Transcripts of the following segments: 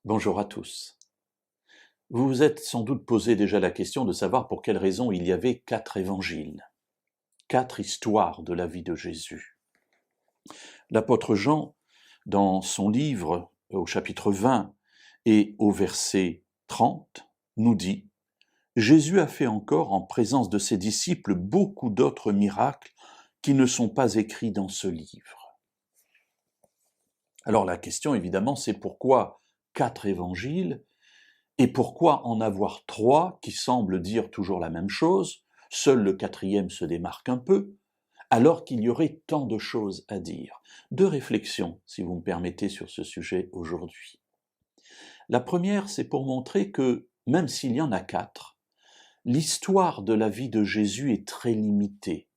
Bonjour à tous. Vous vous êtes sans doute posé déjà la question de savoir pour quelle raison il y avait 4 évangiles, 4 histoires de la vie de Jésus. L'apôtre Jean, dans son livre, au chapitre 20 et au verset 30, nous dit « Jésus a fait encore en présence de ses disciples beaucoup d'autres miracles qui ne sont pas écrits dans ce livre. » Alors la question évidemment c'est pourquoi 4 évangiles et pourquoi en avoir 3 qui semblent dire toujours la même chose, seul le 4e se démarque un peu, alors qu'il y aurait tant de choses à dire. 2 réflexions, si vous me permettez, sur ce sujet aujourd'hui. La première, c'est pour montrer que, même s'il y en a 4, l'histoire de la vie de Jésus est très limitée.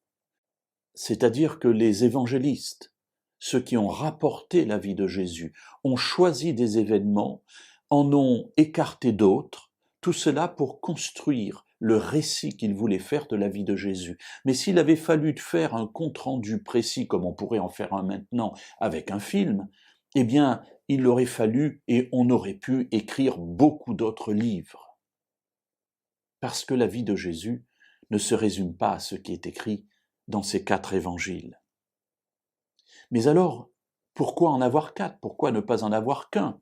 C'est-à-dire que les évangélistes, ceux qui ont rapporté la vie de Jésus, ont choisi des événements, en ont écarté d'autres, tout cela pour construire le récit qu'ils voulaient faire de la vie de Jésus. Mais s'il avait fallu faire un compte-rendu précis, comme on pourrait en faire un maintenant avec un film, eh bien, il aurait fallu et on aurait pu écrire beaucoup d'autres livres. Parce que la vie de Jésus ne se résume pas à ce qui est écrit dans ces 4 évangiles. Mais alors, pourquoi en avoir 4? Pourquoi ne pas en avoir qu'un?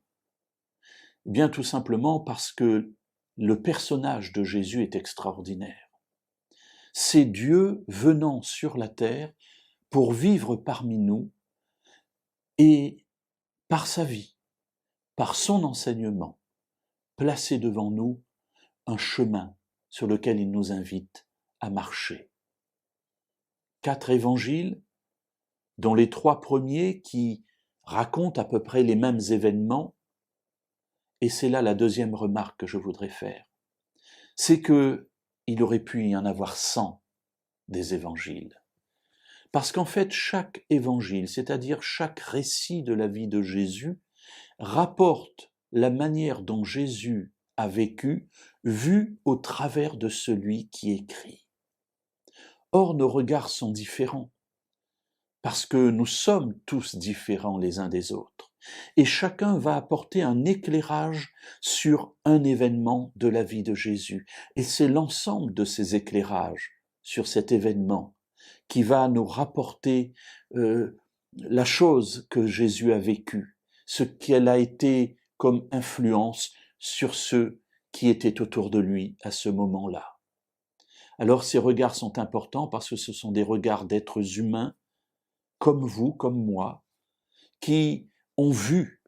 Eh bien, tout simplement parce que le personnage de Jésus est extraordinaire. C'est Dieu venant sur la terre pour vivre parmi nous et, par sa vie, par son enseignement, placer devant nous un chemin sur lequel il nous invite à marcher. 4 évangiles, dont les 3 premiers qui racontent à peu près les mêmes événements, et c'est là la deuxième remarque que je voudrais faire, c'est que il aurait pu y en avoir 100 des évangiles. Parce qu'en fait, chaque évangile, c'est-à-dire chaque récit de la vie de Jésus, rapporte la manière dont Jésus a vécu, vu au travers de celui qui écrit. Or, nos regards sont différents, parce que nous sommes tous différents les uns des autres, et chacun va apporter un éclairage sur un événement de la vie de Jésus, et c'est l'ensemble de ces éclairages sur cet événement qui va nous rapporter la chose que Jésus a vécue, ce qu'elle a été comme influence sur ceux qui étaient autour de lui à ce moment-là. Alors ces regards sont importants parce que ce sont des regards d'êtres humains, comme vous, comme moi, qui ont vu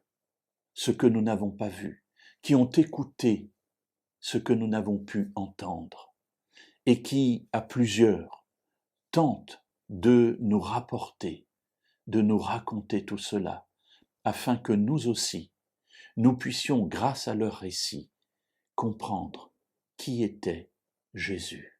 ce que nous n'avons pas vu, qui ont écouté ce que nous n'avons pu entendre, et qui, à plusieurs, tentent de nous rapporter, de nous raconter tout cela, afin que nous aussi, nous puissions, grâce à leur récit, comprendre qui était Jésus.